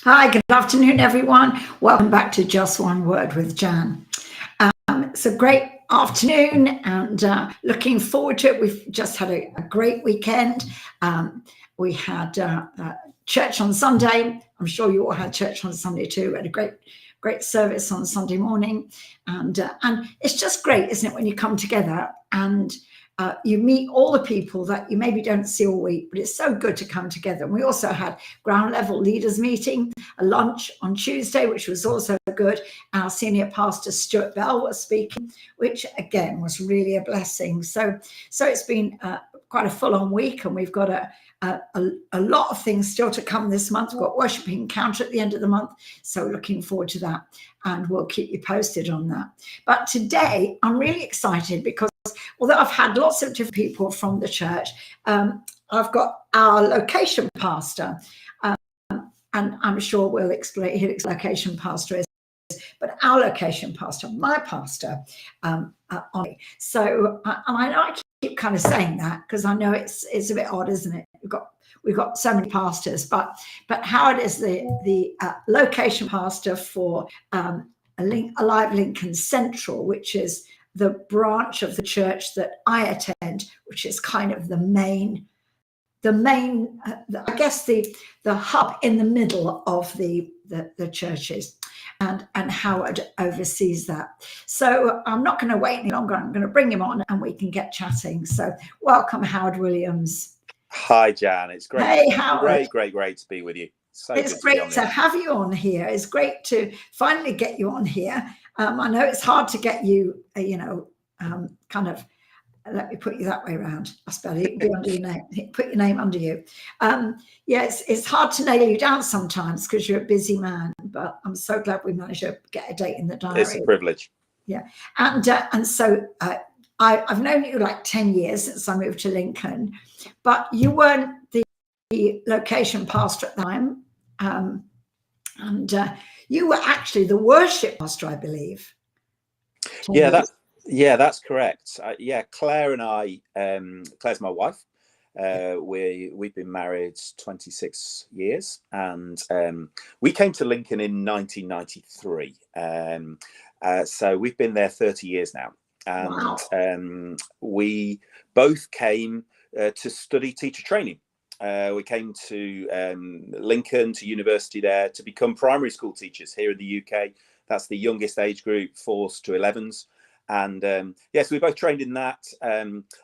Hi, good afternoon, everyone. Welcome back to Just One Word with Jan. It's a great afternoon and looking forward to it. We've just had a great weekend. We had church on Sunday. I'm sure you all had church on Sunday too. We had a great service on Sunday morning. And it's just great, isn't it, when you come together and you meet all the people that you maybe don't see all week, but it's so good to come together. And we also had ground level leaders meeting, a lunch on Tuesday, which was also good. Our senior pastor Stuart Bell was speaking, which again was really a blessing. So it's been quite a full-on week, and we've got a lot of things still to come this month. We've got Worship Encounter at the end of the month, so looking forward to that, and we'll keep you posted on that. But today I'm really excited because although I've had lots of different people from the church, I've got our location pastor, and I'm sure we'll explain who his location pastor is, but our location pastor, my pastor, on me. So, and I know I keep kind of saying that because I know it's a bit odd, isn't it? We've got so many pastors, but Howard is the location pastor for Alive Lincoln Central, which is the branch of the church that I attend, which is kind of the main, I guess the hub in the middle of the churches, and Howard oversees that. So I'm not going to wait any longer. I'm going to bring him on and we can get chatting. So welcome, Howard Williams. Hi, Jan. It's great. Hey, Howard. Great to be with you. It's great to have you on here. It's great to finally get you on here. I know it's hard to get you, kind of, let me put you that way around. That's better. You can be under your name. Put your name under you. It's hard to nail you down sometimes because you're a busy man, but I'm so glad we managed to get a date in the diary. It's a privilege. Yeah. And so I've known you like 10 years since I moved to Lincoln, but you weren't the location pastor at the time. And you were actually the worship pastor, I believe. Yeah, that's correct. Claire and I, Claire's my wife. We've been married 26 years, and we came to Lincoln in 1993. So we've been there 30 years now, and we both came to study teacher training. We came to Lincoln, to university there, to become primary school teachers here in the UK. That's the youngest age group, 4s to 11s. And yes, we both trained in that.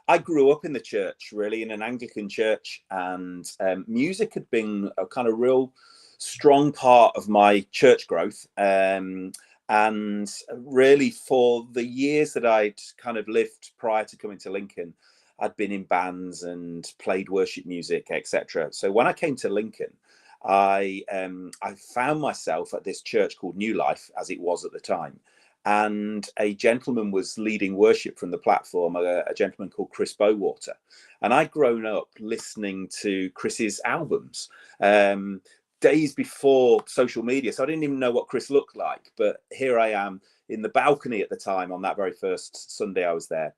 I grew up in the church, really, in an Anglican church, and music had been a kind of real strong part of my church growth. And really, for the years that I'd kind of lived prior to coming to Lincoln, I'd been in bands and played worship music, etc. So when I came to Lincoln, I found myself at this church called New Life, as it was at the time. And a gentleman was leading worship from the platform, a gentleman called Chris Bowater. And I'd grown up listening to Chris's albums days before social media. So I didn't even know what Chris looked like. But here I am in the balcony at the time on that very first Sunday I was there,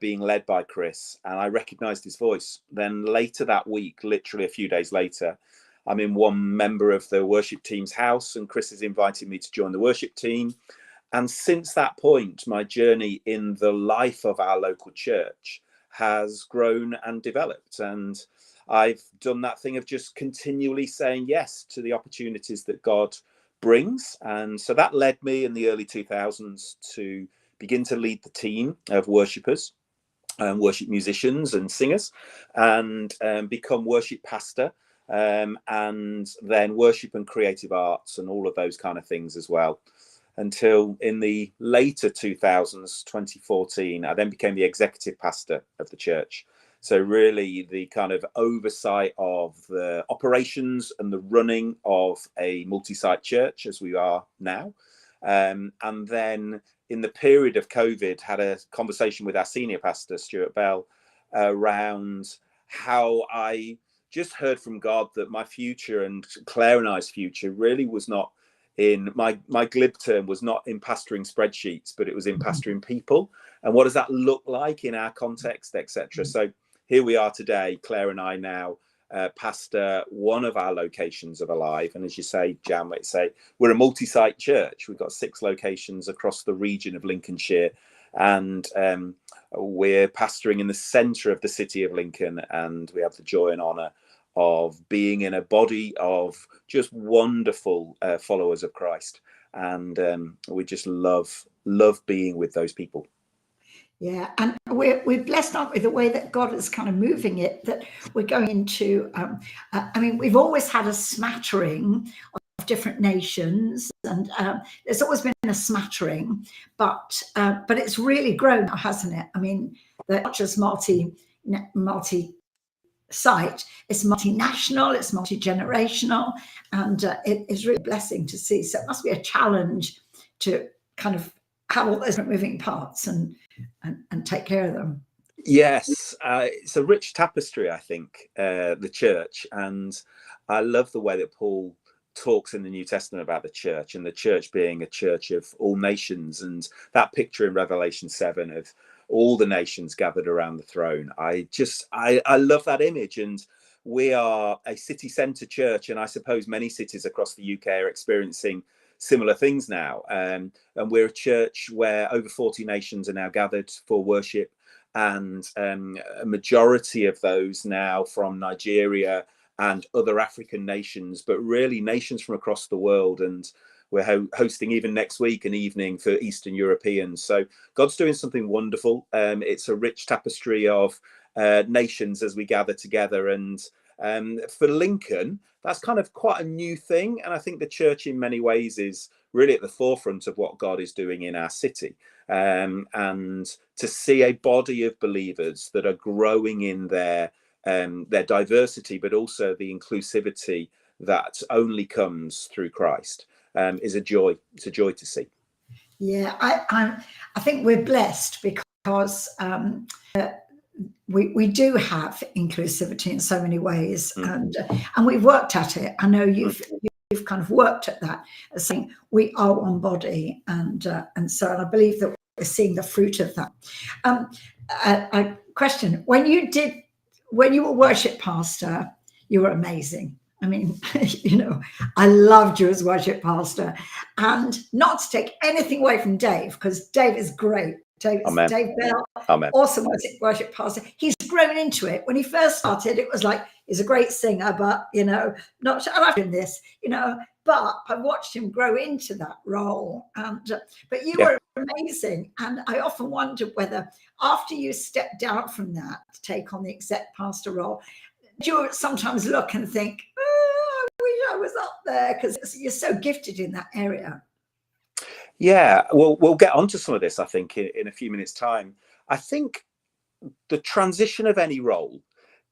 being led by Chris. And I recognized his voice. Then later that week, literally a few days later, I'm in one member of the worship team's house, and Chris has invited me to join the worship team. And since that point, my journey in the life of our local church has grown and developed. And I've done that thing of just continually saying yes to the opportunities that God brings. And so that led me in the early 2000s to begin to lead the team of worshippers, worship musicians and singers, and become worship pastor, and then worship and creative arts and all of those kind of things as well. Until in the later 2000s, 2014, I then became the executive pastor of the church. So really the kind of oversight of the operations and the running of a multi-site church as we are now. And then in the period of COVID, had a conversation with our senior pastor, Stuart Bell, around how I just heard from God that my future and Claire and I's future really was not in my glib term was not in pastoring spreadsheets, but it was in pastoring people. And what does that look like in our context, etc. So here we are today, Claire and I now pastor one of our locations of Alive. And as you say, Jan, we're a multi-site church. We've got 6 locations across the region of Lincolnshire, and we're pastoring in the centre of the city of Lincoln, and we have the joy and honour of being in a body of just wonderful followers of Christ, and we just love being with those people. Yeah, and we're blessed, aren't we, the way that God is kind of moving it, that we're going into, I mean, we've always had a smattering of different nations, and there's always been a smattering, but it's really grown now, hasn't it? I mean, they're not just multi-site, it's multinational, it's multi-generational, and it is really a blessing to see. So it must be a challenge to kind of have all those different moving parts and take care of them. Yes, it's a rich tapestry, I think, the church. And I love the way that Paul talks in the New Testament about the church, and the church being a church of all nations. And that picture in Revelation 7 of all the nations gathered around the throne. I love that image. And we are a city centre church. And I suppose many cities across the UK are experiencing similar things now. And we're a church where over 40 nations are now gathered for worship, and a majority of those now from Nigeria and other African nations, but really nations from across the world. And we're hosting even next week an evening for Eastern Europeans. So God's doing something wonderful. It's a rich tapestry of nations as we gather together. And for Lincoln, that's kind of quite a new thing. And I think the church in many ways is really at the forefront of what God is doing in our city. And to see a body of believers that are growing in their diversity, but also the inclusivity that only comes through Christ, is a joy. It's a joy to see. Yeah, I think we're blessed because we do have inclusivity in so many ways, and we've worked at it. I know you've kind of worked at that, as saying we are one body, and so I believe that we're seeing the fruit of that. A question: when you were worship pastor, you were amazing. I mean, I loved you as worship pastor, and not to take anything away from Dave, because Dave is great. Dave Bell, Amen. Awesome worship pastor. He's grown into it. When he first started, it was like, he's a great singer, but, not sure I'm doing this, but I've watched him grow into that role. But you were amazing. And I often wondered whether after you stepped down from that to take on the exec pastor role, do you sometimes look and think, I wish I was up there, because you're so gifted in that area? Yeah, well, we'll get onto some of this, I think, in a few minutes' time. I think the transition of any role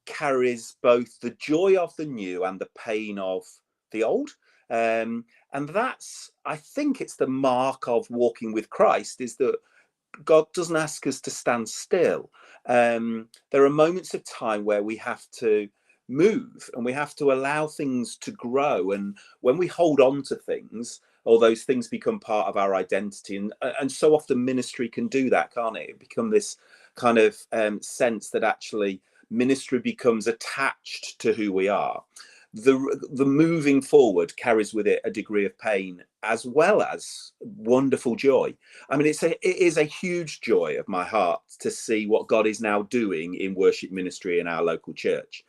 carries both the joy of the new and the pain of the old. And that's, I think it's the mark of walking with Christ, is that God doesn't ask us to stand still. There are moments of time where we have to move and we have to allow things to grow. And when we hold on to things, all those things become part of our identity. And so often ministry can do that, can't it? It become this kind of sense that actually ministry becomes attached to who we are. The moving forward carries with it a degree of pain as well as wonderful joy. I mean, it is a huge joy of my heart to see what God is now doing in worship ministry in our local church.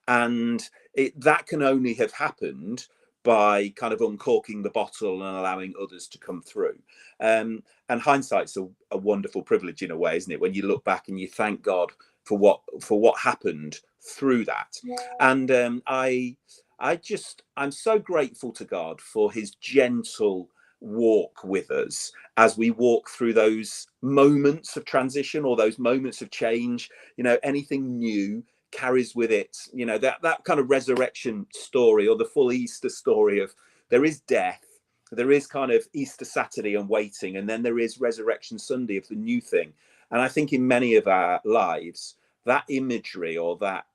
And that can only have happened by kind of uncorking the bottle and allowing others to come through. And hindsight's a wonderful privilege in a way, isn't it? When you look back and you thank God for what happened through that. And I'm so grateful to God for his gentle walk with us as we walk through those moments of transition or those moments of change. Anything new carries with it, that kind of resurrection story, or the full Easter story of there is death, there is kind of Easter Saturday and waiting, and then there is Resurrection Sunday of the new thing. And I think in many of our lives, that imagery or that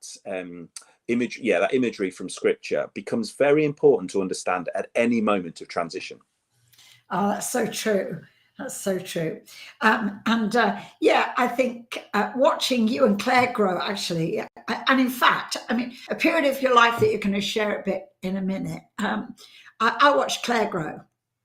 imagery from Scripture becomes very important to understand at any moment of transition. Oh, that's so true. That's so true. Yeah, I think watching you and Claire grow, actually, and in fact, I mean, a period of your life that you're going to share a bit in a minute. I watched Claire grow.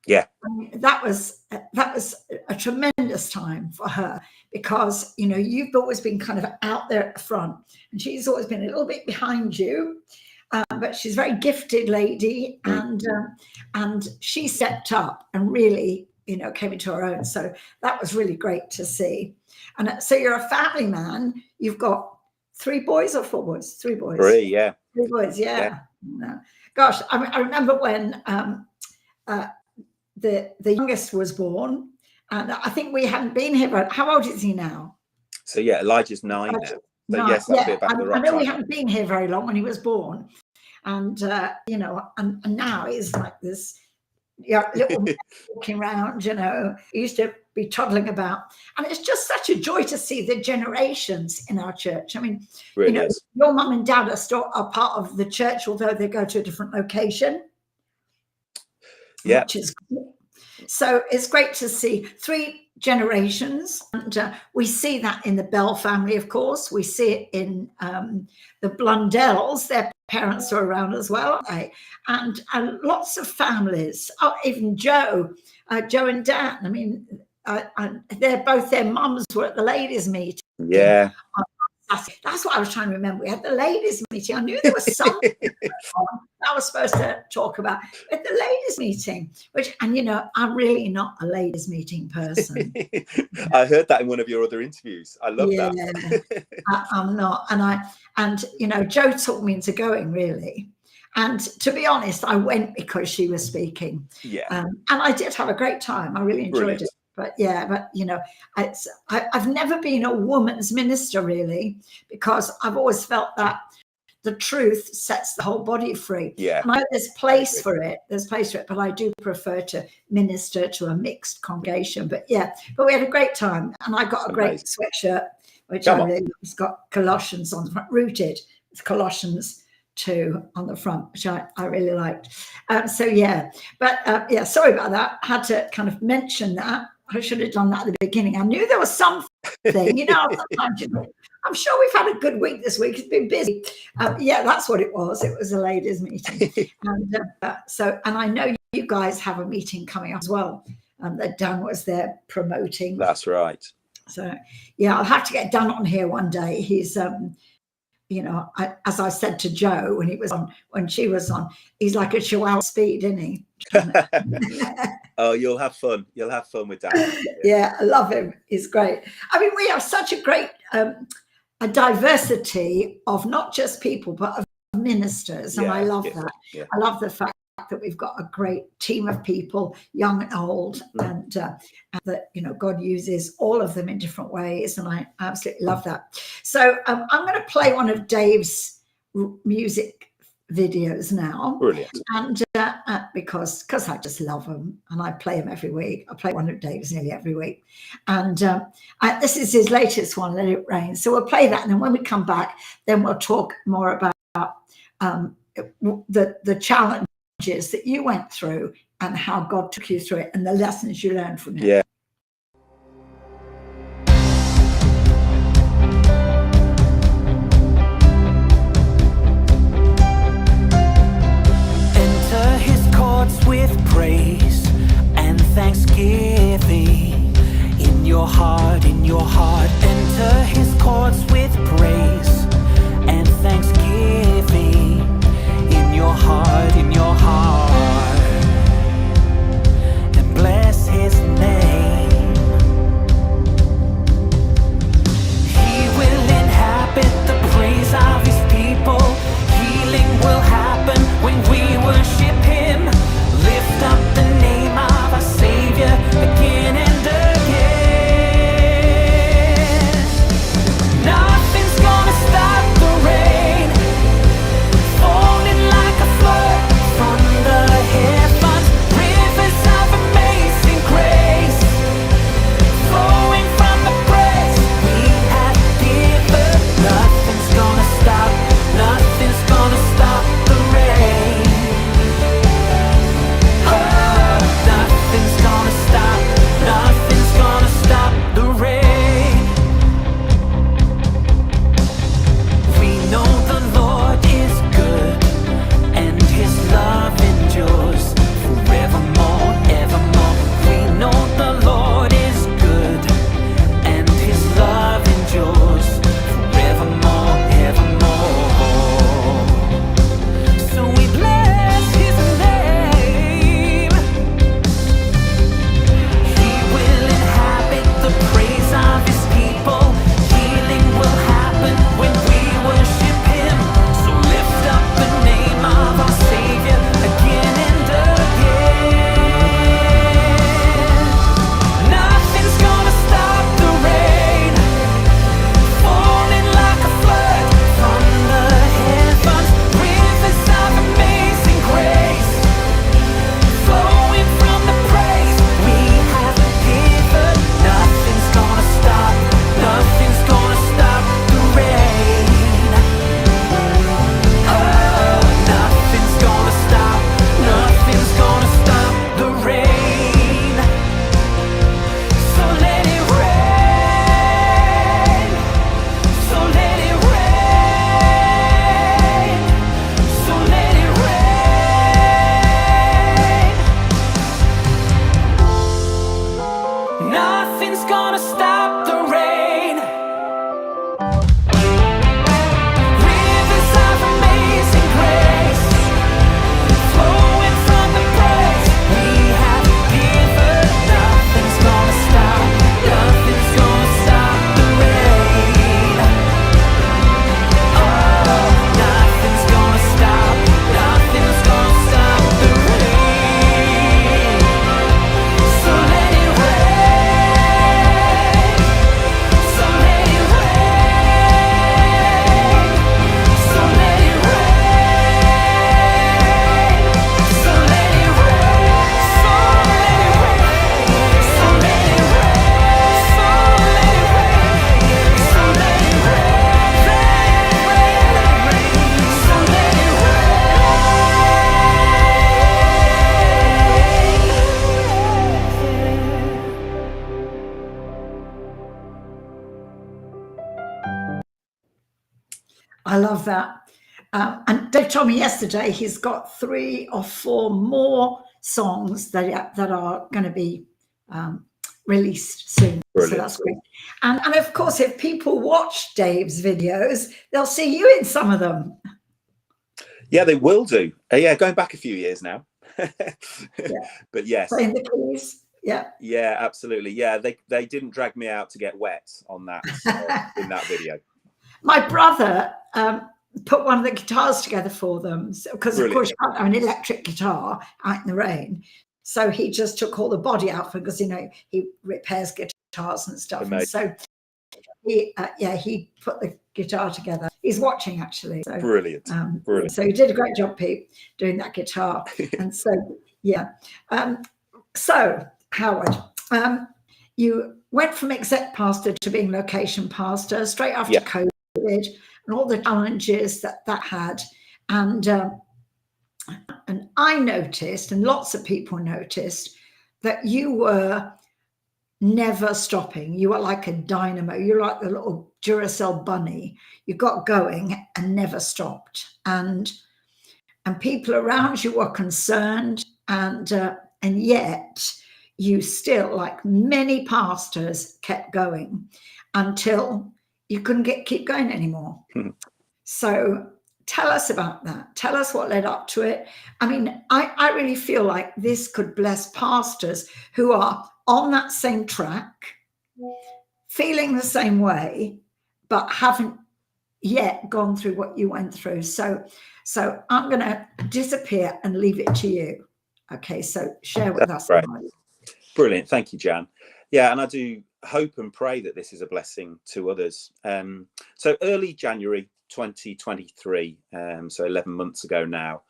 Yeah. I mean, that was a tremendous time for her, because you know you've always been kind of out there at the front, and she's always been a little bit behind you. But she's a very gifted lady, and she stepped up and really, you know, came into her own. So that was really great to see. And so you're a family man. You've got 3 boys or 4 boys? 3 boys. 3, yeah. 3 boys, yeah. No. Gosh, I remember when the youngest was born, and I think we hadn't been here. But how old is he now? So yeah, Elijah's 9 now. So yes, that'll be about the right I know time. we haven't been here very long when he was born, and you know, and now he's like this little walking around. You know, he used to be toddling about, and it's just such a joy to see the generations in our church. I mean, Really you know, is. your mum and dad are still a part of the church, although they go to a different location. Yeah. Which is cool. So it's great to see 3 generations, and we see that in the Bell family, of course. We see it in the Blundells. Their parents are around as well, and lots of families. Oh, even Joe and Dan. I mean, they're both, their mums were at the ladies' meeting. Yeah. That's what I was trying to remember. We had the ladies' meeting. I knew there was something I was supposed to talk about at the ladies' meeting, and you know, I'm really not a ladies' meeting person. I heard that in one of your other interviews. I love that. I'm not. And you know, Joe talked me into going, really. And to be honest, I went because she was speaking. Yeah. And I did have a great time. I really enjoyed it. But you know, I've never been a woman's minister, really, because I've always felt that the truth sets the whole body free. Yeah. And there's place for it. There's place for it. But I do prefer to minister to a mixed congregation. But we had a great time. And I got a great sweatshirt, which I really love. It's got Colossians on the front, rooted with Colossians 2 on the front, which I really liked. But sorry about that. I had to kind of mention that. I should have done that at the beginning. I knew there was something, you know, sometimes, you know, I'm sure we've had a good week this week. It's been busy. That's what it was. It was a ladies' meeting. And I know you guys have a meeting coming up as well, that Dan was there promoting. That's right. So, yeah, I'll have to get Dan on here one day. He's, you know, as I said to Joe when she was on, he's like a chihuahua speed, isn't he? Oh, you'll have fun. You'll have fun with Dan. Yeah, I love him. He's great. I mean, we have such a great a diversity of not just people, but of ministers. And I love that. Yeah. I love the fact that we've got a great team of people, young and old, and that, you know, God uses all of them in different ways. And I absolutely love that. So I'm going to play one of Dave's music videos now. Brilliant. And because I just love them, and I play them every week. I play one of Dave's nearly every week. And this is his latest one, Let It Rain. So we'll play that, and then when we come back, then we'll talk more about the challenges that you went through and how God took you through it and the lessons you learned from it. Yeah. With praise and thanksgiving in your heart, enter his courts with praise and thanksgiving in your heart, and bless his name. I love that. And Dave told me yesterday he's got 3 or 4 more songs that are going to be released soon. Brilliant. So that's great. And of course, if people watch Dave's videos, they'll see you in some of them. Yeah, they will do. Yeah, going back a few years now. But yes. Playing the keys. Yeah. Yeah, absolutely. Yeah, they didn't drag me out to get wet on that in that video. My brother put one of the guitars together for them because, of course, you can't have an electric guitar out in the rain. So he just took all the body out because, you know, he repairs guitars and stuff. Amazing. And so he put the guitar together. He's watching, actually. So, Brilliant. Brilliant. So you did a great job, Pete, doing that guitar. And so, yeah. So, Howard, you went from exec pastor to being location pastor straight after COVID and all the challenges that had. And I noticed, and lots of people noticed, that you were never stopping. You were like a dynamo. You're like the little Duracell bunny. You got going and never stopped. And people around you were concerned, and yet you still, like many pastors, kept going until you couldn't keep going anymore. So tell us about that. Tell us what led up to it. I mean, I really feel like this could bless pastors who are on that same track, feeling the same way, but haven't yet gone through what you went through. So I'm going to disappear and leave it to you. Okay, so share with us. Right. Brilliant. Thank you, Jan. Yeah, and I do hope and pray that this is a blessing to others. So early January 2023, so 11 months ago now,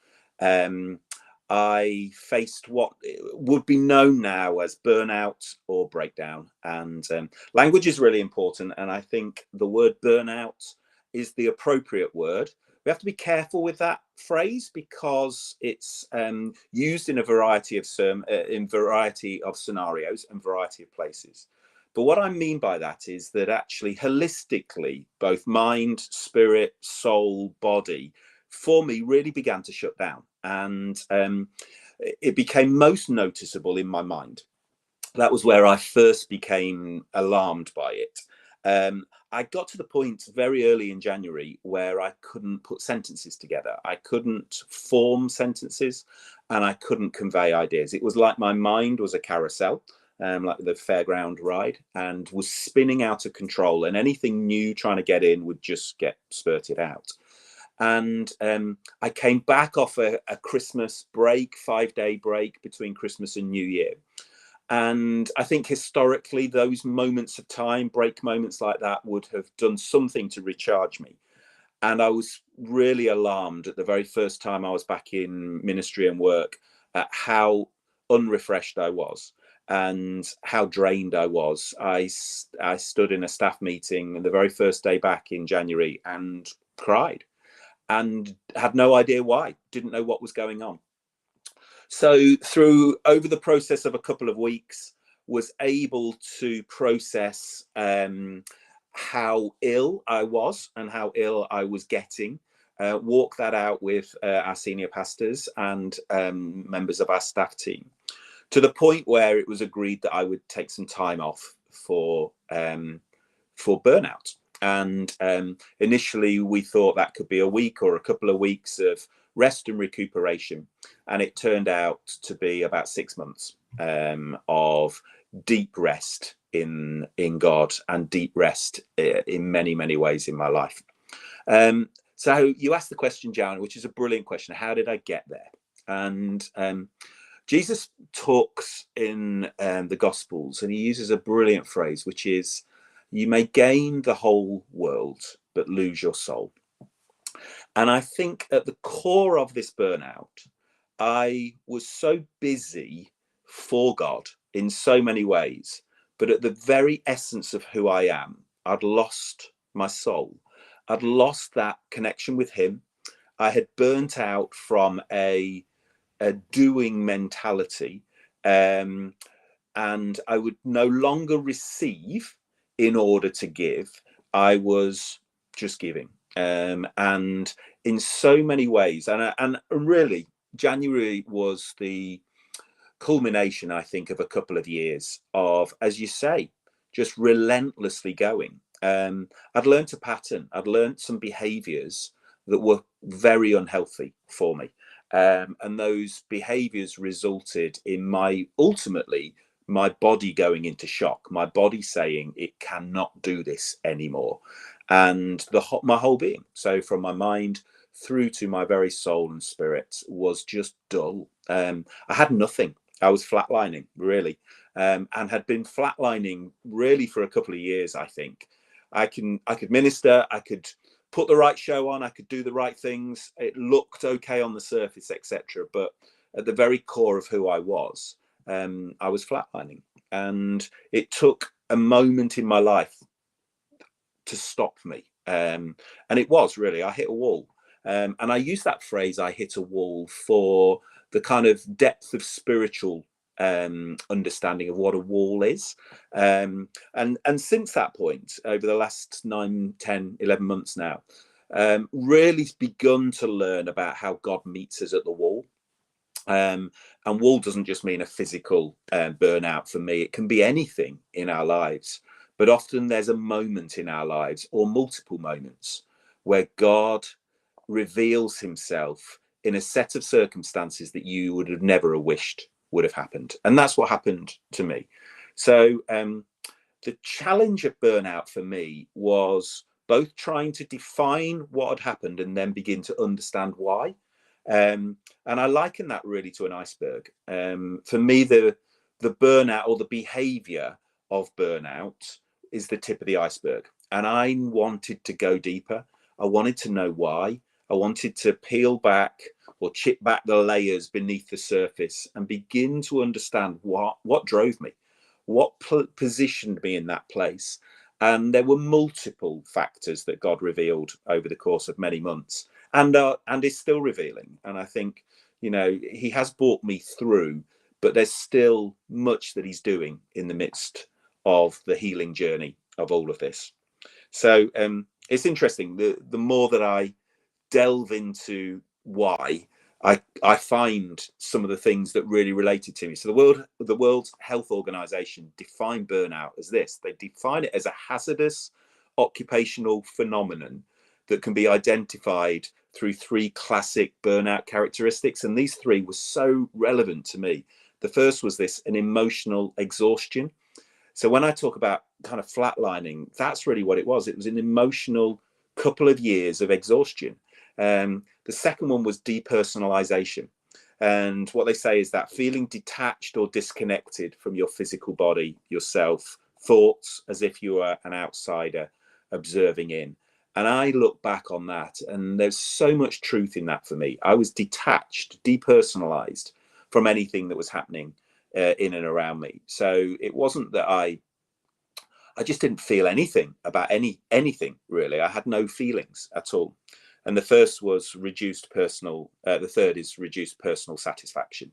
I faced what would be known now as burnout or breakdown. And language is really important. And I think the word burnout is the appropriate word. We have to be careful with that phrase because it's used in a variety of scenarios and variety of places. But what I mean by that is that actually holistically, both mind, spirit, soul, body, for me really began to shut down. And it became most noticeable in my mind. That was where I first became alarmed by it. I got to the point very early in January where I couldn't put sentences together. I couldn't form sentences and I couldn't convey ideas. It was like my mind was a carousel, like the fairground ride, and was spinning out of control, and anything new trying to get in would just get spurted out. And I came back off a Christmas break, 5-day break between Christmas and New Year. And I think historically, those moments of time, break moments like that, would have done something to recharge me. And I was really alarmed at the very first time I was back in ministry and work at how unrefreshed I was and how drained I was. I stood in a staff meeting the very first day back in January and cried and had no idea why, didn't know what was going on. So over the process of a couple of weeks, was able to process how ill I was and how ill I was getting, walk that out with our senior pastors and members of our staff team, to the point where it was agreed that I would take some time off for burnout. And initially we thought that could be a week or a couple of weeks of rest and recuperation, and it turned out to be about 6 months of deep rest in God and deep rest in many ways in my life. So you asked the question, Jan, which is a brilliant question: how did I get there? And Jesus talks in the Gospels, and he uses a brilliant phrase, which is, you may gain the whole world but lose your soul. And I think at the core of this burnout, I was so busy for God in so many ways, but at the very essence of who I am, I'd lost my soul. I'd lost that connection with him. I had burnt out from a doing mentality, and I would no longer receive in order to give. I was just giving. And in so many ways, and really January was the culmination, I think, of a couple of years of, as you say, just relentlessly going. I'd learned a pattern. I'd learned some behaviors that were very unhealthy for me. And those behaviors resulted in ultimately my body going into shock, my body saying it cannot do this anymore. And my whole being, so from my mind through to my very soul and spirit, was just dull. I had nothing. I was flatlining, really, and had been flatlining really for a couple of years. I think I could minister, I could put the right show on, I could do the right things. It looked okay on the surface, etc. But at the very core of who I was flatlining, and it took a moment in my life to stop me. And it was really, I hit a wall. And I use that phrase, I hit a wall, for the kind of depth of spiritual understanding of what a wall is. And since that point, over the last 9, 10, 11 months now, really begun to learn about how God meets us at the wall. And wall doesn't just mean a physical burnout for me. It can be anything in our lives. But often there's a moment in our lives, or multiple moments, where God reveals himself in a set of circumstances that you would have never wished would have happened. And that's what happened to me. So the challenge of burnout for me was both trying to define what had happened and then begin to understand why. And I liken that really to an iceberg. For me, the burnout, or the behavior of burnout, is the tip of the iceberg. And I wanted to go deeper. I wanted to know why. I wanted to peel back or chip back the layers beneath the surface and begin to understand what drove me, what positioned me in that place. And there were multiple factors that God revealed over the course of many months, and is still revealing. And I think, he has brought me through, but there's still much that he's doing in the midst of the healing journey of all of this. So it's interesting. The more that I delve into why, I find some of the things that really related to me. So the World Health Organization define burnout as this. They define it as a hazardous occupational phenomenon that can be identified through 3 classic burnout characteristics. And these 3 were so relevant to me. The first was an emotional exhaustion. So when I talk about kind of flatlining, that's really what it was. It was an emotional couple of years of exhaustion. The second one was depersonalization. And what they say is that feeling detached or disconnected from your physical body, yourself, thoughts, as if you were an outsider observing in. And I look back on that, and there's so much truth in that for me. I was detached, depersonalized from anything that was happening in and around me. So it wasn't that I just didn't feel anything about anything, really. I had no feelings at all. And the first was the third is reduced personal satisfaction.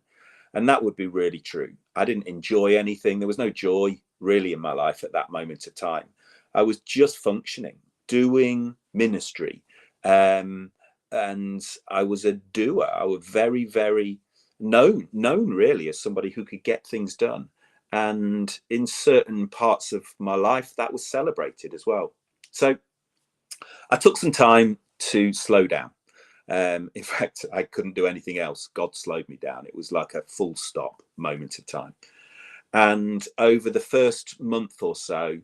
And that would be really true. I didn't enjoy anything. There was no joy really in my life at that moment of time. I was just functioning, doing ministry. And I was a doer. I was very, very known really as somebody who could get things done. And in certain parts of my life, that was celebrated as well. So I took some time to slow down. In fact, I couldn't do anything else. God slowed me down. It was like a full stop moment of time. And over the first month or so,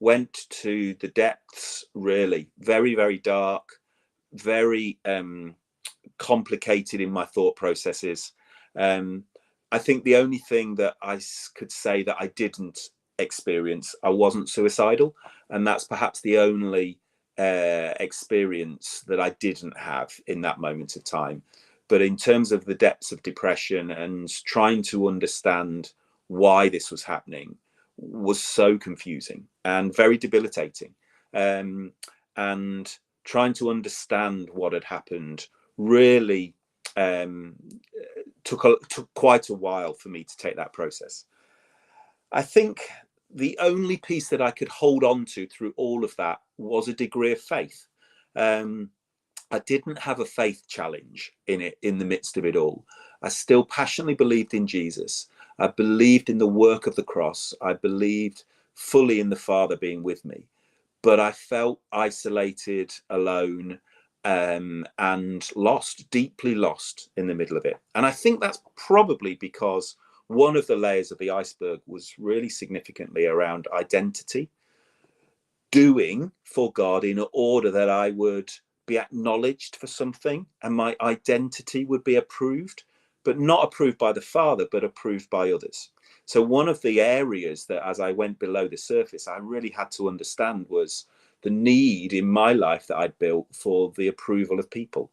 went to the depths, really, very, very dark, very complicated in my thought processes. I think the only thing that I could say that I didn't experience, I wasn't suicidal. And that's perhaps the only experience that I didn't have in that moment of time. But in terms of the depths of depression and trying to understand why this was happening was so confusing and very debilitating. And trying to understand what had happened really took quite a while for me to take that process. I think the only piece that I could hold on to through all of that was a degree of faith. I didn't have a faith challenge in the midst of it all. I still passionately believed in Jesus. I believed in the work of the cross. I believed fully in the Father being with me, but I felt isolated, alone, and lost, deeply lost in the middle of it. And I think that's probably because one of the layers of the iceberg was really significantly around identity, doing for God in order that I would be acknowledged for something and my identity would be approved, but not approved by the Father, but approved by others. So one of the areas that, as I went below the surface, I really had to understand was the need in my life that I'd built for the approval of people.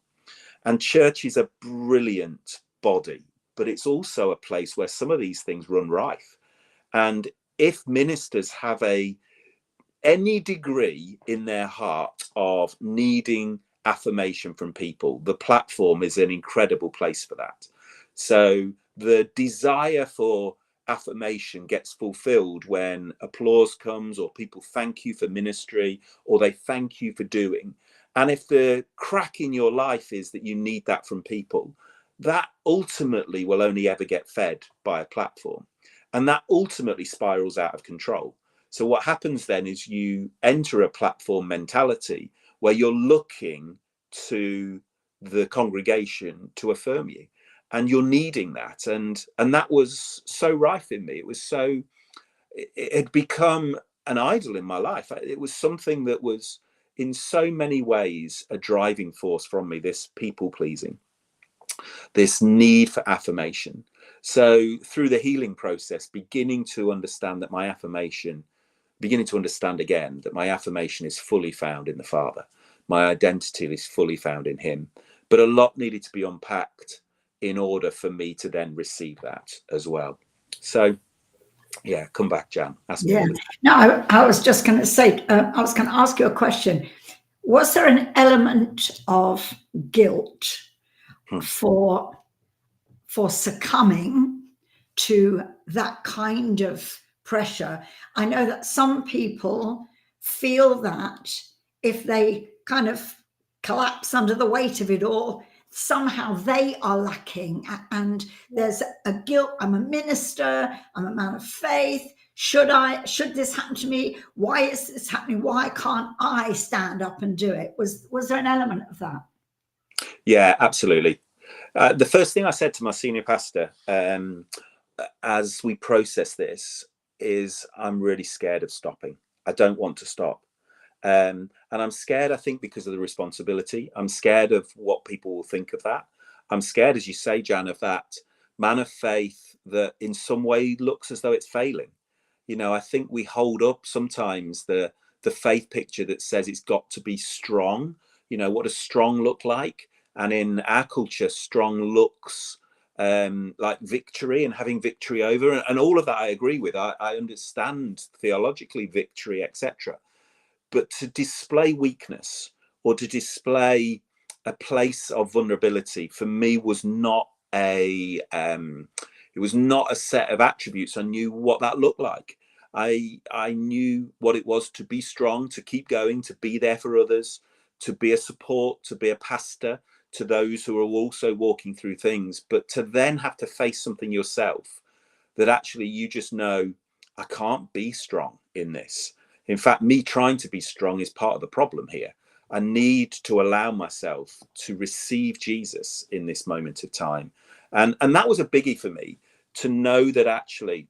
And church is a brilliant body, but it's also a place where some of these things run rife. And if ministers have any degree in their heart of needing affirmation from people, the platform is an incredible place for that. So the desire for affirmation gets fulfilled when applause comes, or people thank you for ministry, or they thank you for doing. And if the crack in your life is that you need that from people, that ultimately will only ever get fed by a platform. And that ultimately spirals out of control. So what happens then is you enter a platform mentality where you're looking to the congregation to affirm you, and you're needing that. And that was so rife in me. It had become an idol in my life. It was something that was in so many ways a driving force from me, this people pleasing, this need for affirmation. So through the healing process, beginning to understand again that my affirmation is fully found in the Father. My identity is fully found in him. But a lot needed to be unpacked in order for me to then receive that as well. So, yeah, come back, Jan. Ask me. Yeah. No, I was just going to say, I was going to ask you a question. Was there an element of guilt for succumbing to that kind of pressure? I know that some people feel that if they kind of collapse under the weight of it all, somehow they are lacking, and there's a guilt. I'm a minister, I'm a man of faith. Should this happen to me? Why is this happening? Why can't I stand up and do it? Was there an element of that? Yeah, absolutely. The first thing I said to my senior pastor as we process this is, I'm really scared of stopping. I don't want to stop. And I'm scared, I think, because of the responsibility. I'm scared of what people will think of that. I'm scared, as you say, Jan, of that man of faith that in some way looks as though it's failing. You know, I think we hold up sometimes the faith picture that says it's got to be strong. You know, what does strong look like? And in our culture, strong looks like victory and having victory over, and all of that I agree with. I understand theologically victory, etc. But to display weakness or to display a place of vulnerability for me was not it was not a set of attributes I knew what that looked like. I knew what it was to be strong, to keep going, to be there for others, to be a support, to be a pastor to those who are also walking through things, but to then have to face something yourself that actually you just know, I can't be strong in this. In fact, me trying to be strong is part of the problem here. I need to allow myself to receive Jesus in this moment of time. And that was a biggie for me, to know that actually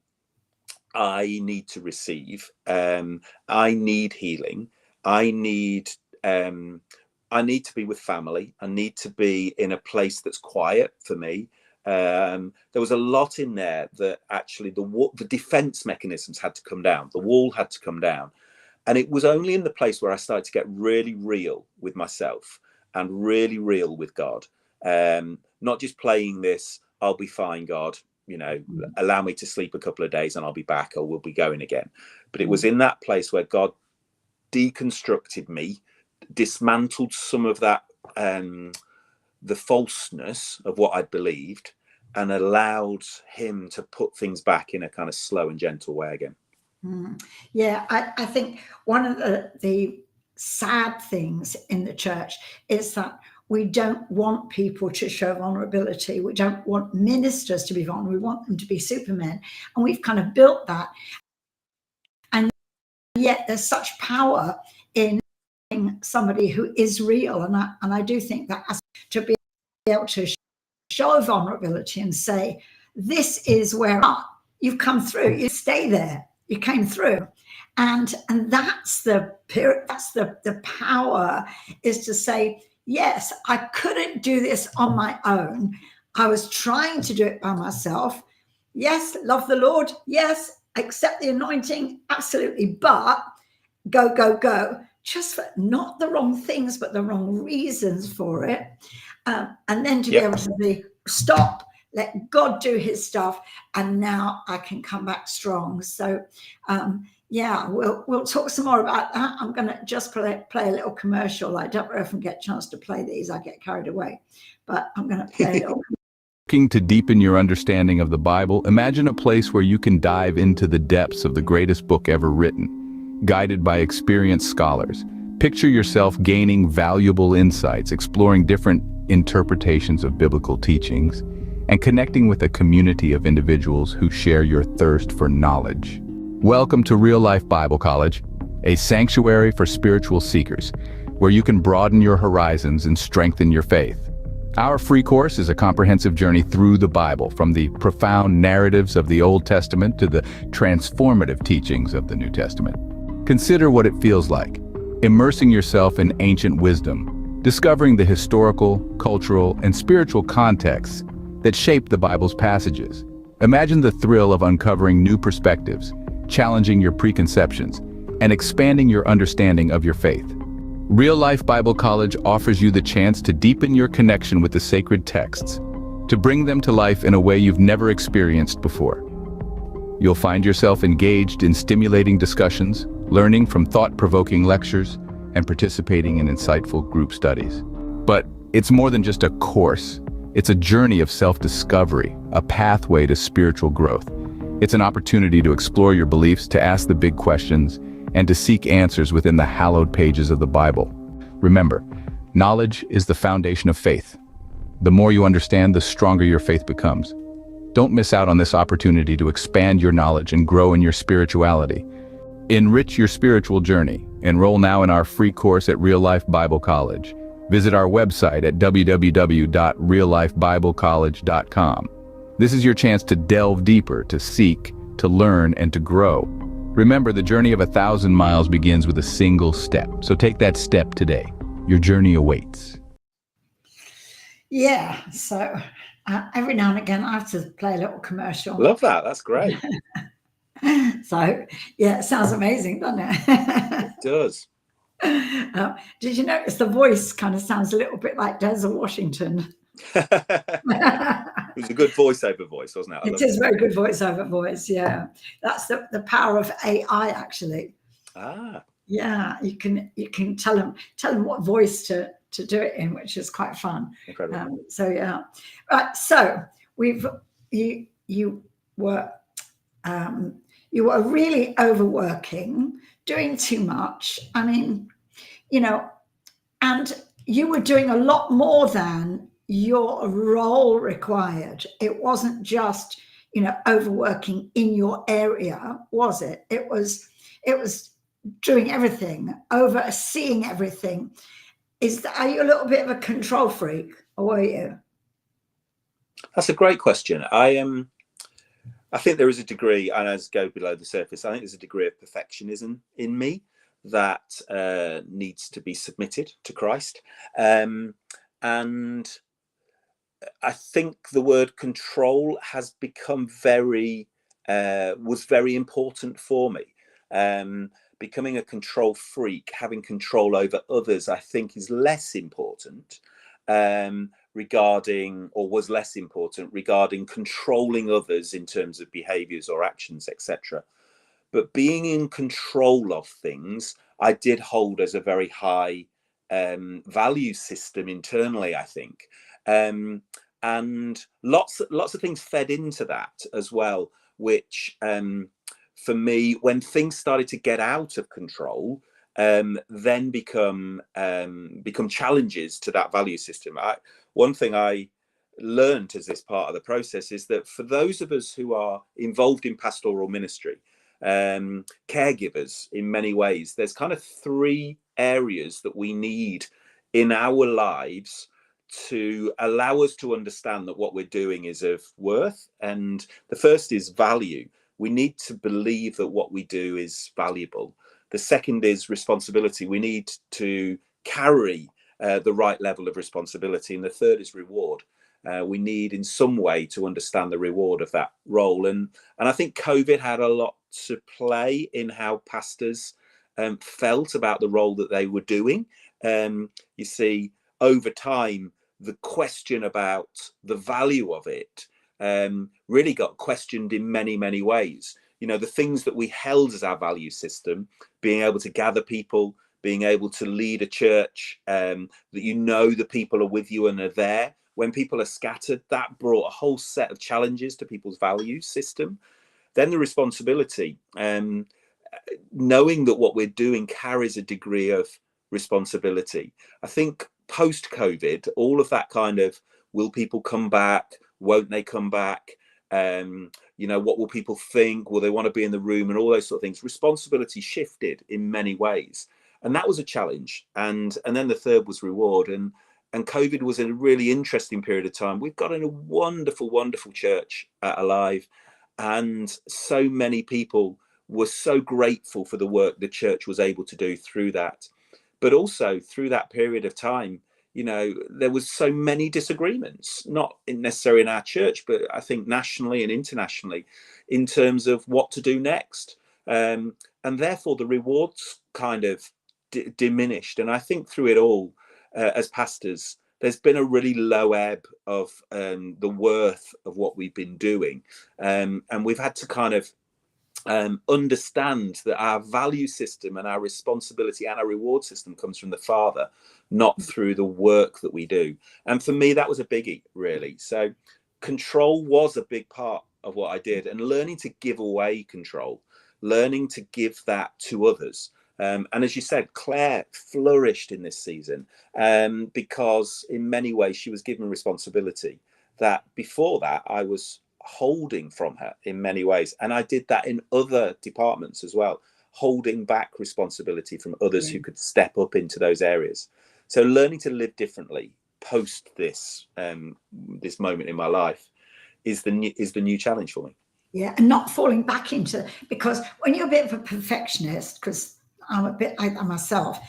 I need to receive. I need healing. I need to be with family. I need to be in a place that's quiet for me. There was a lot in there that actually the defense mechanisms had to come down. The wall had to come down. And it was only in the place where I started to get really real with myself and really real with God. Not just playing this, I'll be fine, God, you know, allow me to sleep a couple of days and I'll be back, or we'll be going again. But it was in that place where God deconstructed me, dismantled some of that, the falseness of what I'd believed, and allowed him to put things back in a kind of slow and gentle way again. Yeah, I think one of the sad things in the church is that we don't want people to show vulnerability. We don't want ministers to be vulnerable. We want them to be supermen. And we've kind of built that. And yet there's such power in somebody who is real. And I do think that to be able to show vulnerability and say, this is where you've come through, you stay there, you came through. And that's the period, that's the power, is to say, yes, I couldn't do this on my own. I was trying to do it by myself. Yes, love the Lord. Yes, accept the anointing. Absolutely. But go, go, go. Just for not the wrong things, but the wrong reasons for it. And then to be able to say, stop, let God do his stuff. And now I can come back strong. So, yeah, we'll talk some more about that. I'm going to just play a little commercial. I don't often get a chance to play these. I get carried away. But I'm going to play a little. Looking to deepen your understanding of the Bible, imagine a place where you can dive into the depths of the greatest book ever written, guided by experienced scholars. Picture yourself gaining valuable insights, exploring different interpretations of biblical teachings, and connecting with a community of individuals who share your thirst for knowledge. Welcome to Real Life Bible College, a sanctuary for spiritual seekers, where you can broaden your horizons and strengthen your faith. Our free course is a comprehensive journey through the Bible, from the profound narratives of the Old Testament to the transformative teachings of the New Testament. Consider what it feels like, immersing yourself in ancient wisdom, discovering the historical, cultural, and spiritual contexts that shape the Bible's passages. Imagine the thrill of uncovering new perspectives, challenging your preconceptions, and expanding your understanding of your faith. Real Life Bible College offers you the chance to deepen your connection with the sacred texts, to bring them to life in a way you've never experienced before. You'll find yourself engaged in stimulating discussions, learning from thought-provoking lectures, and participating in insightful group studies. But it's more than just a course. It's a journey of self-discovery, a pathway to spiritual growth. It's an opportunity to explore your beliefs, to ask the big questions, and to seek answers within the hallowed pages of the Bible. Remember, knowledge is the foundation of faith. The more you understand, the stronger your faith becomes. Don't miss out on this opportunity to expand your knowledge and grow in your spirituality. Enrich your spiritual journey. Enroll now in our free course at Real Life Bible College. Visit our website at www.reallifebiblecollege.com. This is your chance to delve deeper, to seek, to learn, and to grow. Remember, the journey of 1,000 miles begins with a single step. So take that step today. Your journey awaits. Yeah, so every now and again I have to play a little commercial. Love that. That's great. So, yeah, it sounds amazing, doesn't it? It does. Did you notice the voice kind of sounds a little bit like Denzel Washington? It was a good voiceover voice, wasn't it? It is a very good voiceover voice, yeah. That's the power of AI, actually. Yeah, you can tell them what voice to do it in, which is quite fun. Incredible. So yeah, right. So you were really overworking, doing too much. I mean, and you were doing a lot more than your role required. It wasn't just, overworking in your area, was it? It was doing everything, overseeing everything. Are you a little bit of a control freak, or were you? That's a great question. I think there is a degree, and as go below the surface, I think there's a degree of perfectionism in me that needs to be submitted to Christ. And I think the word control has become was very important for me. Becoming a control freak, having control over others, I think is less important was less important regarding controlling others in terms of behaviors or actions, etc. But being in control of things, I did hold as a very high value system internally, I think. And lots of things fed into that as well, which for me, when things started to get out of control, then become challenges to that value system. One thing I learned as this part of the process is that for those of us who are involved in pastoral ministry, caregivers in many ways, there's kind of three areas that we need in our lives to allow us to understand that what we're doing is of worth. And the first is value. We need to believe that what we do is valuable. The second is responsibility. We need to carry the right level of responsibility. And the third is reward. We need in some way to understand the reward of that role. And I think COVID had a lot to play in how pastors felt about the role that they were doing. You see, over time, the question about the value of it really got questioned in many, many ways. You know, the things that we held as our value system, being able to gather people, being able to lead a church, that you know the people are with you and are there. When people are scattered, that brought a whole set of challenges to people's value system. Then the responsibility, knowing that what we're doing carries a degree of responsibility. I think post-COVID, all of that kind of, will people come back? Won't they come back? You know, what will people think? Will they want to be in the room? And all those sort of things. Responsibility shifted in many ways. And that was a challenge. And then the third was reward. And COVID was a really interesting period of time. We've got in a wonderful, wonderful church alive. And so many people were so grateful for the work the church was able to do through that. But also through that period of time, you know, there was so many disagreements, not necessarily in our church, but I think nationally and internationally, in terms of what to do next. And therefore the rewards kind of diminished. And I think through it all, as pastors, there's been a really low ebb of the worth of what we've been doing. And we've had to kind of understand that our value system and our responsibility and our reward system comes from the Father, not through the work that we do. And for me, that was a biggie, really. So control was a big part of what I did, and learning to give away control, learning to give that to others. And as you said, Claire flourished in this season because in many ways she was given responsibility that before that I was holding from her in many ways. And I did that in other departments as well, holding back responsibility from others who could step up into those areas. So learning to live differently post this this moment in my life is the new challenge for me. Yeah, and not falling back into, because when you're a bit of a perfectionist, because I'm a bit like that myself,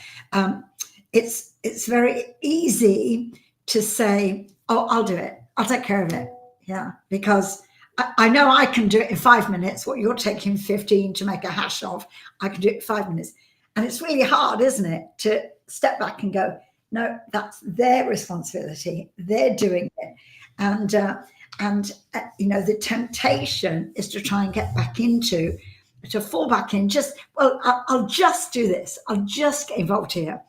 it's very easy to say, oh, I'll do it, I'll take care of it. Yeah, because I know I can do it in 5 minutes. What you're taking 15 to make a hash of, I can do it in 5 minutes. And it's really hard, isn't it, to step back and go, no, that's their responsibility. They're doing it. And you know, the temptation is to try and get back into, to fall back in, just, well, I'll just do this. I'll just get involved here.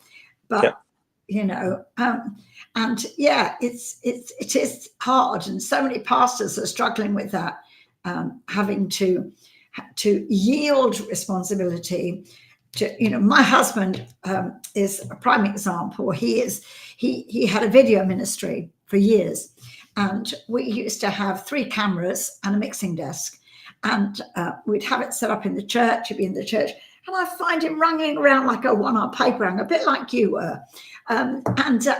But, you know, and yeah, it is hard. And so many pastors are struggling with that, having to yield responsibility to, you know, my husband is a prime example. He had a video ministry for years, and we used to have 3 cameras and a mixing desk, and we'd have it set up in the church. He'd be in the church, and I find him running around like a one-armed paper hanger, a bit like you were. And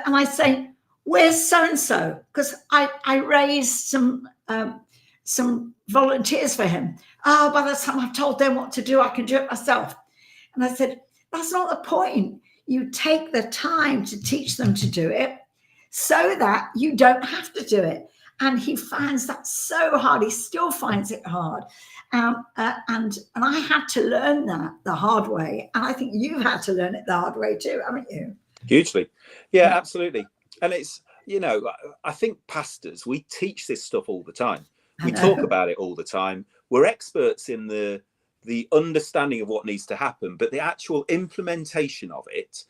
I say, where's so-and-so? Because I raised some volunteers for him. Oh, by the time I've told them what to do, I can do it myself. And I said, that's not the point. You take the time to teach them to do it so that you don't have to do it. And he finds that so hard. He still finds it hard. And I had to learn that the hard way. And I think you've had to learn it the hard way too, haven't you? Hugely. Yeah, absolutely. And it's, you know, I think pastors, we teach this stuff all the time. We talk about it all the time. We're experts in the understanding of what needs to happen, but the actual implementation of it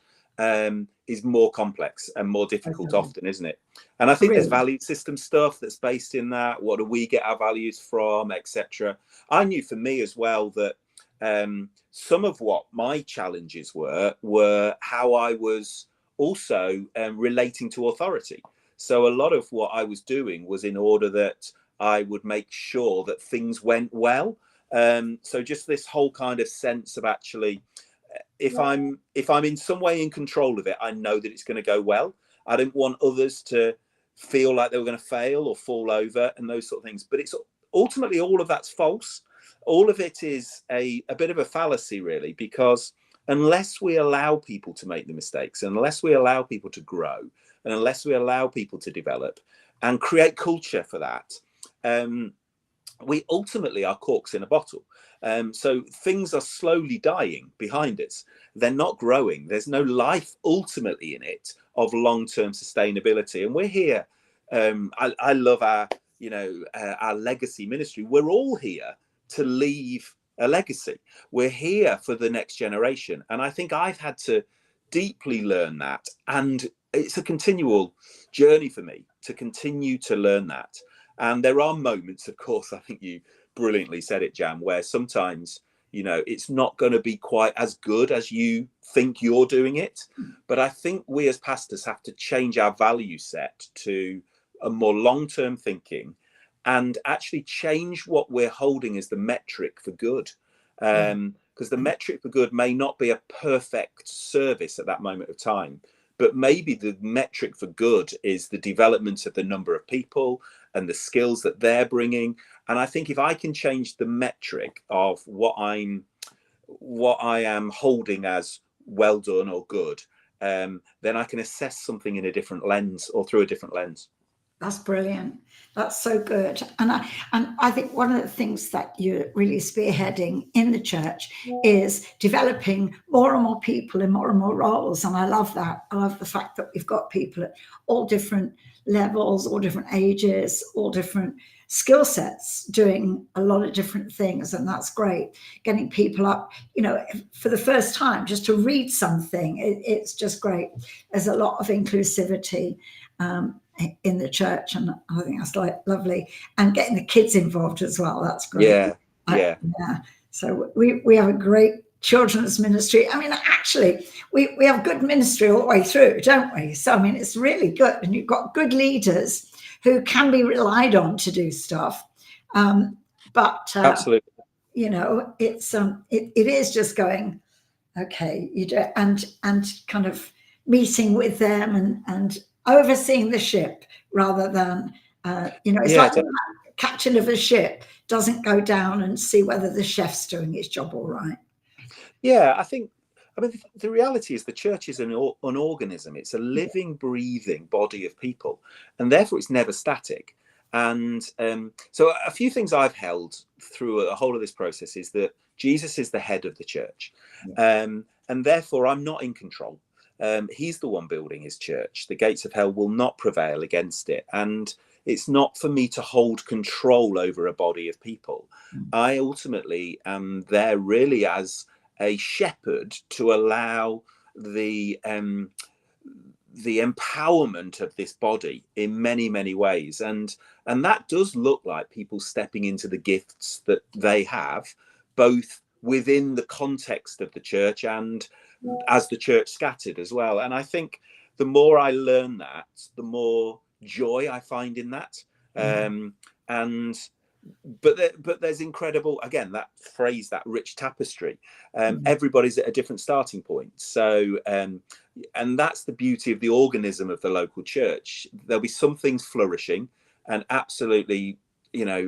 is more complex and more difficult often, isn't it? And I think there's value system stuff that's based in that. What do we get our values from, etc. I knew for me as well that some of what my challenges were how I was also relating to authority. So a lot of what I was doing was in order that I would make sure that things went well. So just this whole kind of sense of actually, if I'm in some way in control of it, I know that it's going to go well. I didn't want others to feel like they were going to fail or fall over and those sort of things. But it's ultimately, all of that's false. All of it is a bit of a fallacy, really, because unless we allow people to make the mistakes, unless we allow people to grow, and unless we allow people to develop and create culture for that, we ultimately are corks in a bottle. So things are slowly dying behind us. They're not growing. There's no life ultimately in it of long-term sustainability. And we're here. I love our legacy ministry. We're all here to leave a legacy. We're here for the next generation. And I think I've had to deeply learn that. And it's a continual journey for me to continue to learn that. And there are moments, of course, I think you brilliantly said it, Jan, where sometimes, it's not going to be quite as good as you think you're doing it. But I think we as pastors have to change our value set to a more long-term thinking and actually change what we're holding as the metric for good. Because the metric for good may not be a perfect service at that moment of time, but maybe the metric for good is the development of the number of people and the skills that they're bringing. And I think if I can change the metric of what I am holding as well done or good, then I can assess something in a different lens or through a different lens. That's brilliant. That's so good. And I think one of the things that you're really spearheading in the church is developing more and more people in more and more roles. And I love that. I love the fact that we've got people at all different levels, all different ages, all different skill sets, doing a lot of different things. And that's great. Getting people up, for the first time, just to read something, it's just great. There's a lot of inclusivity in the church, and I think that's lovely. And getting the kids involved as well, that's great. Yeah. So we have a great children's ministry. I mean, actually, we have good ministry all the way through, don't we? So I mean, it's really good, and you've got good leaders who can be relied on to do stuff. But absolutely, it's it is just going, okay, and kind of meeting with them and overseeing the ship rather than, it's like the captain of a ship doesn't go down and see whether the chef's doing his job all right. Yeah, I mean, the reality is the church is an organism. It's a living, breathing body of people, and therefore it's never static. And so a few things I've held through a whole of this process is that Jesus is the head of the church, and therefore I'm not in control. He's the one building his church. The gates of hell will not prevail against it. And it's not for me to hold control over a body of people. I ultimately am there really as a shepherd to allow the empowerment of this body in many, many ways. And that does look like people stepping into the gifts that they have, both within the context of the church and as the church scattered as well. And I think the more I learn that, the more joy I find in that. But there's incredible, again, that phrase, that rich tapestry. Everybody's at a different starting point. So, and that's the beauty of the organism of the local church. There'll be some things flourishing and absolutely,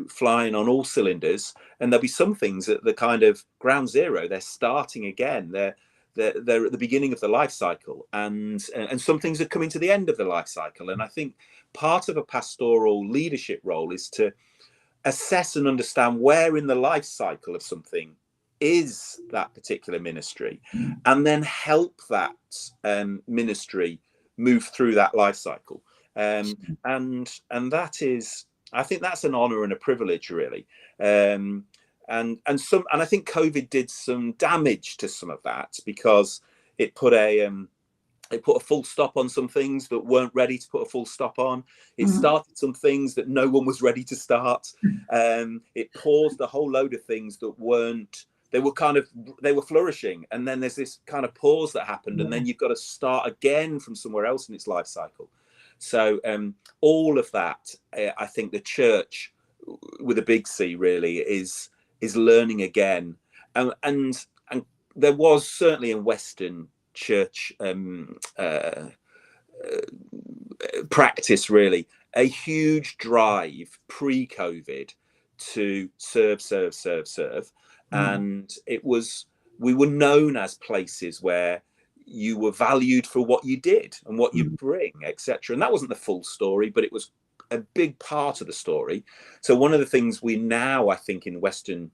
flying on all cylinders. And there'll be some things at the kind of ground zero. They're starting again. They're at the beginning of the life cycle, and some things are coming to the end of the life cycle. And I think part of a pastoral leadership role is to assess and understand where in the life cycle of something is that particular ministry, and then help that ministry move through that life cycle. And that is, I think that's an honor and a privilege, really. And I think COVID did some damage to some of that, because it put a full stop on some things that weren't ready to put a full stop on. It started some things that no one was ready to start. It paused a whole load of things that weren't they were flourishing, and then there's this kind of pause that happened, and then you've got to start again from somewhere else in its life cycle. So all of that, I think the church with a big C really is learning again, and there was certainly in Western church practice really a huge drive pre-COVID to serve, and we were known as places where you were valued for what you did and what you bring, etc. And that wasn't the full story, but it was a big part of the story. So one of the things we now, I think, in Western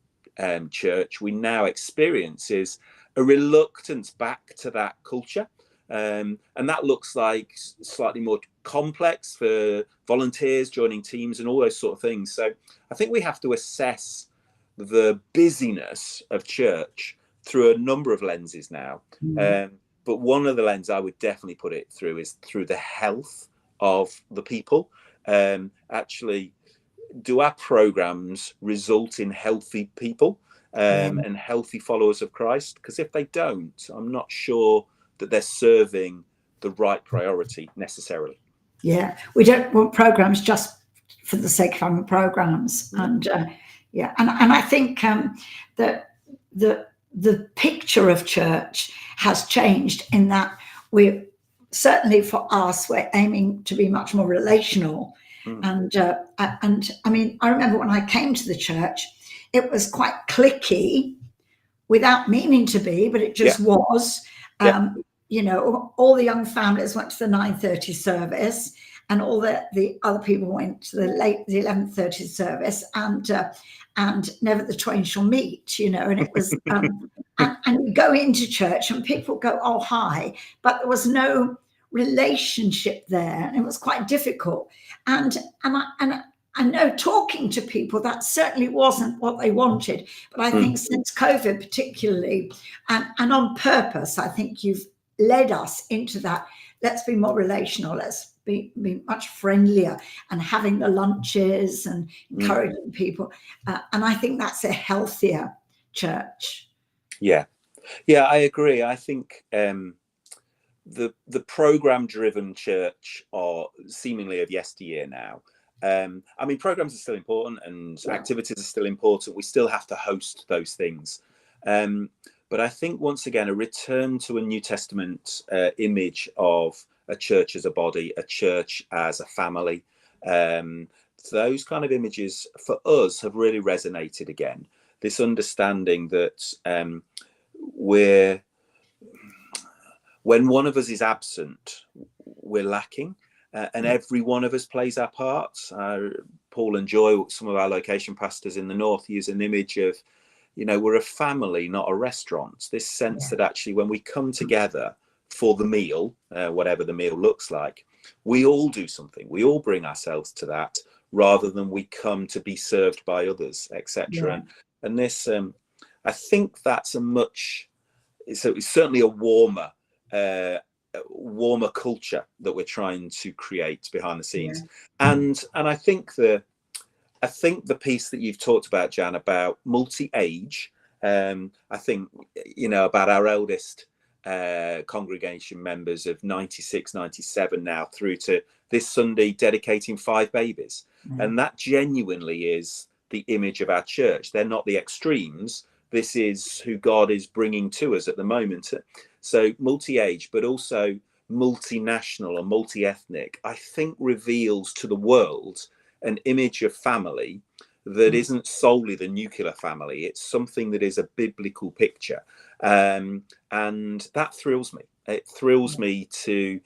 church, we now experience is a reluctance back to that culture. And that looks like slightly more complex for volunteers joining teams and all those sort of things. So I think we have to assess the busyness of church through a number of lenses now. But one of the lenses I would definitely put it through is through the health of the people. Actually, do our programs result in healthy people and healthy followers of Christ? Because if they don't, I'm not sure that they're serving the right priority necessarily. Yeah, we don't want programs just for the sake of having programs. And and I think that the picture of church has changed in that we're certainly, for us, we're aiming to be much more relational. And I mean, I remember when I came to the church, it was quite cliquey without meaning to be, but it just was. You know, all the young families went to the 9:30 service, and all the other people went to the 11:30 service, and never the twain shall meet, you know. And it was and you go into church and people go, oh hi, but there was no relationship there, and it was quite difficult. And I know, talking to people, that certainly wasn't what they wanted. But I think since COVID particularly, and on purpose, I think you've led us into that. Let's be more relational. Let's be much friendlier, and having the lunches and encouraging people. And I think that's a healthier church. Yeah, I agree. I think the program-driven church are seemingly of yesteryear now. I mean, programs are still important, and activities are still important. We still have to host those things. But I think, once again, a return to a New Testament image of a church as a body, a church as a family. Those kind of images for us have really resonated again. This understanding that when one of us is absent, we're lacking. And every one of us plays our parts. Paul and Joy, some of our location pastors in the north, use an image of, you know, we're a family, not a restaurant. This sense that actually when we come together for the meal, whatever the meal looks like, we all do something. We all bring ourselves to that, rather than we come to be served by others, etc. And this, I think that's it's certainly a warmer culture that we're trying to create behind the scenes. And I think the piece that you've talked about, Jan, about multi-age, I think, you know, about our eldest congregation members of 96, 97 now, through to this Sunday dedicating 5 babies. And that genuinely is the image of our church. They're not the extremes. This is who God is bringing to us at the moment. So multi-age, but also multinational or multi-ethnic, I think reveals to the world an image of family that isn't solely the nuclear family. It's something that is a biblical picture. And that thrills me. It thrills me to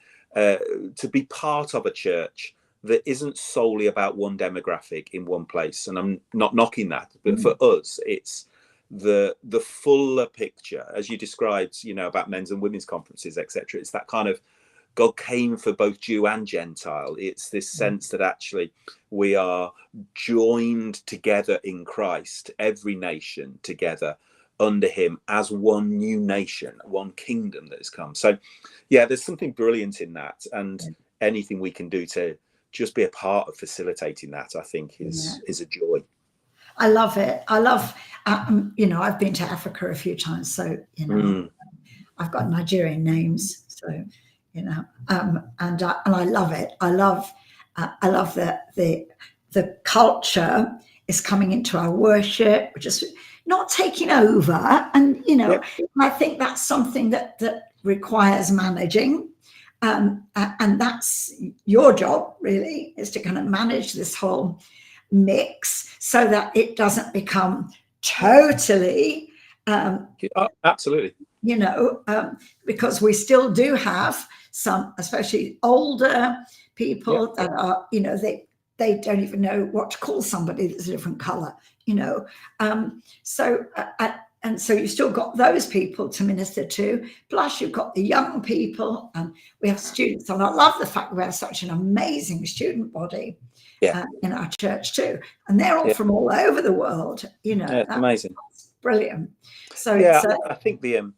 be part of a church that isn't solely about one demographic in one place. And I'm not knocking that, but for us, it's the fuller picture, as you described, you know, about men's and women's conferences, etc. It's that kind of God came for both Jew and Gentile. It's this sense that actually we are joined together in Christ, every nation together under him as one new nation, one kingdom that has come. So yeah, there's something brilliant in that, and anything we can do to just be a part of facilitating that, I think is a joy. I love it. I love, you know, I've been to Africa a few times, so, you know, I've got Nigerian names, so, you know, and I love it. I love that the culture is coming into our worship, just not taking over. And, you know, I think that's something that requires managing. And that's your job, really, is to kind of manage this whole mix so that it doesn't become totally absolutely, you know, because we still do have some, especially older people that are, you know, they don't even know what to call somebody that's a different color, you know. And so you've still got those people to minister to, plus you've got the young people, and we have students. And I love the fact we have such an amazing student body in our church too. And they're all from all over the world, you know. It's amazing. That's brilliant. So I think the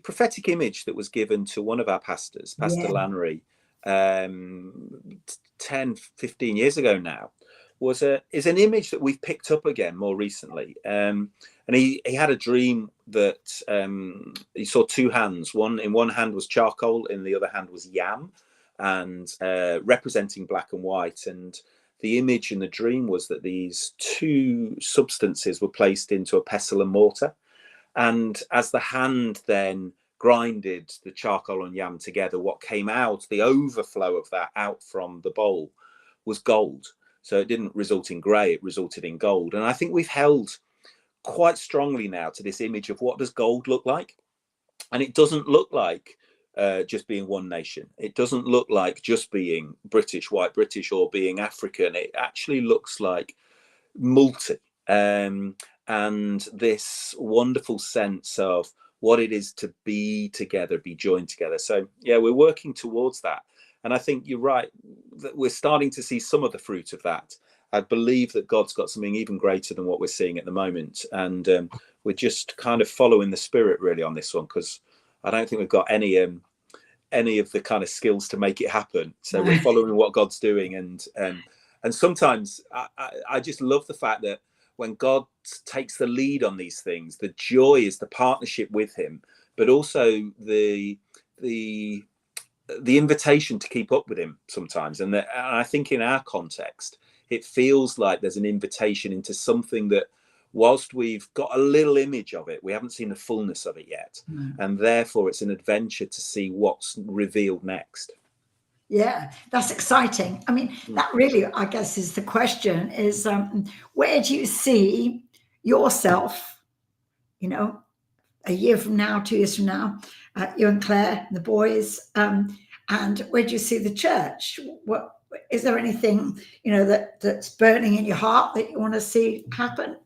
prophetic image that was given to one of our pastors, Pastor Lannery, 10, 15 years ago now, is an image that we've picked up again more recently. And he had a dream that he saw two hands. In one hand was charcoal, in the other hand was yam, and representing black and white. And the image in the dream was that these two substances were placed into a pestle and mortar. And as the hand then grinded the charcoal and yam together, what came out, the overflow of that out from the bowl, was gold. So it didn't result in grey, it resulted in gold. And I think we've held quite strongly now to this image of what does gold look like. And it doesn't look like just being one nation. It doesn't look like just being British, white British, or being African. It actually looks like multi. And this wonderful sense of what it is to be together, be joined together. So we're working towards that. And I think you're right, that we're starting to see some of the fruit of that. I believe that God's got something even greater than what we're seeing at the moment. And we're just kind of following the Spirit really on this one, because I don't think we've got any of the kind of skills to make it happen. So we're following what God's doing. And sometimes I just love the fact that when God takes the lead on these things, the joy is the partnership with him, but also the invitation to keep up with him sometimes. And I think in our context, it feels like there's an invitation into something that, whilst we've got a little image of it, we haven't seen the fullness of it yet. And therefore it's an adventure to see what's revealed next. Yeah, that's exciting. I mean, that really, I guess, is the question, is where do you see yourself, you know, a year from now, 2 years from now, you and Claire, the boys, and where do you see the church? What is there anything, you know, that's burning in your heart that you want to see happen?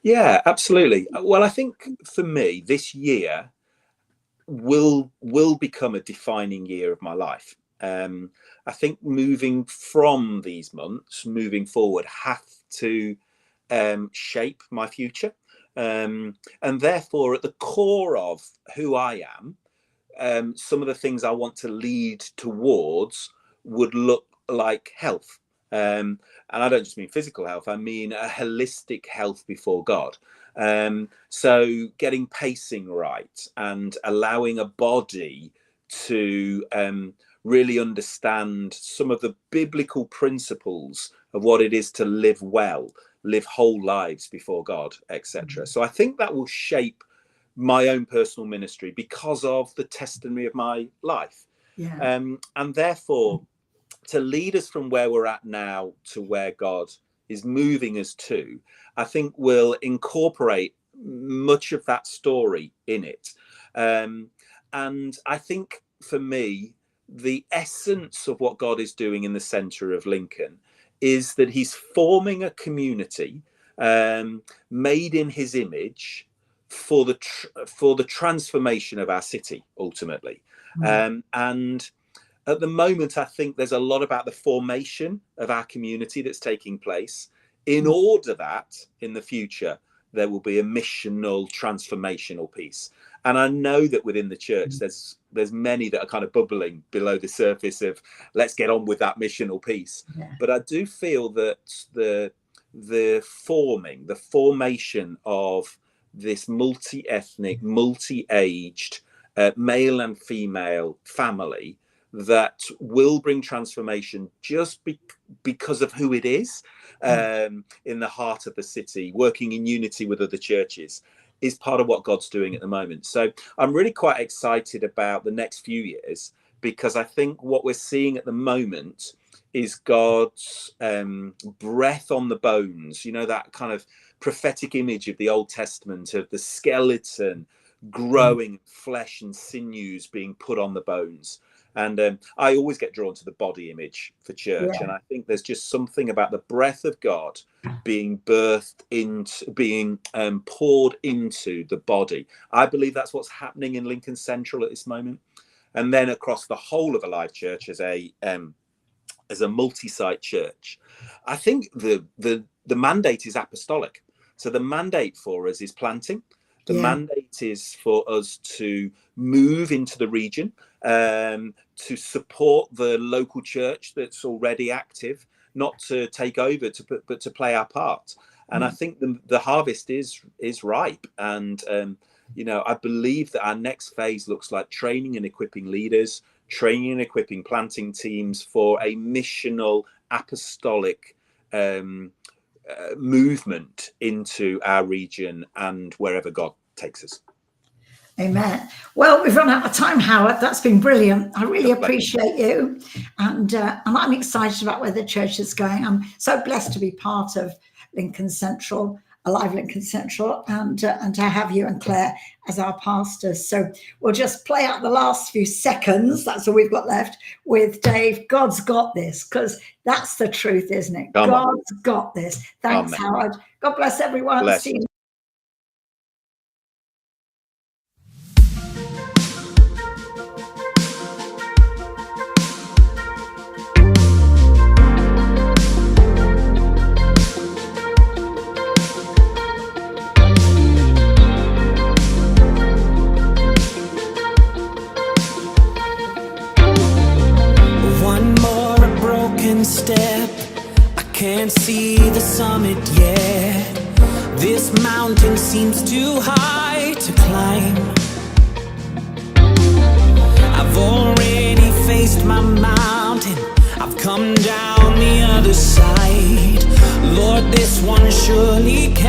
Yeah, absolutely. Well, I think for me, this year will become a defining year of my life. I think moving from these months, moving forward, have to shape my future. And therefore, at the core of who I am, some of the things I want to lead towards would look like health. And I don't just mean physical health, I mean a holistic health before God. So getting pacing right and allowing a body to really understand some of the biblical principles of what it is to live well, live whole lives before God, etc. So I think that will shape my own personal ministry because of the testimony of my life. And therefore, to lead us from where we're at now to where God is moving us to, I think we'll incorporate much of that story in it. And I think for me, the essence of what God is doing in the centre of Lincoln is that he's forming a community made in his image for the transformation of our city, ultimately. And at the moment, I think there's a lot about the formation of our community that's taking place, in order that in the future there will be a missional, transformational piece. And I know that within the church there's many that are kind of bubbling below the surface of let's get on with that missional piece. But I do feel that the the formation of this multi-ethnic, multi-aged, male and female family that will bring transformation just because of who it is, in the heart of the city, working in unity with other churches, is part of what God's doing at the moment. So I'm really quite excited about the next few years, because I think what we're seeing at the moment is God's breath on the bones, that kind of prophetic image of the Old Testament, of the skeleton growing, flesh and sinews being put on the bones. And I always get drawn to the body image for church. And I think there's just something about the breath of God being birthed into, being poured into the body. I believe that's what's happening in Lincoln Central at this moment. And then across the whole of Alive Church as a multi-site church. I think the mandate is apostolic. So the mandate for us is planting. The mandate is for us to move into the region, to support the local church that's already active, not to take over, but to play our part. And I think the harvest is ripe. And I believe that our next phase looks like training and equipping leaders, training and equipping planting teams for a missional, apostolic movement into our region and wherever God takes us. Amen. Well, we've run out of time, Howard. That's been brilliant. I really appreciate you. And I'm excited about where the church is going. I'm so blessed to be part of Lincoln Central, Alive Lincoln Central, and to have you and Claire as our pastors. So we'll just play out the last few seconds, that's all we've got left, with Dave. God's got this, because that's the truth, isn't it? God's got this. Thanks, Howard. God bless everyone. Bless. See you. Step, I can't see the summit yet. This mountain seems too high to climb. I've already faced my mountain, I've come down the other side. Lord, this one surely can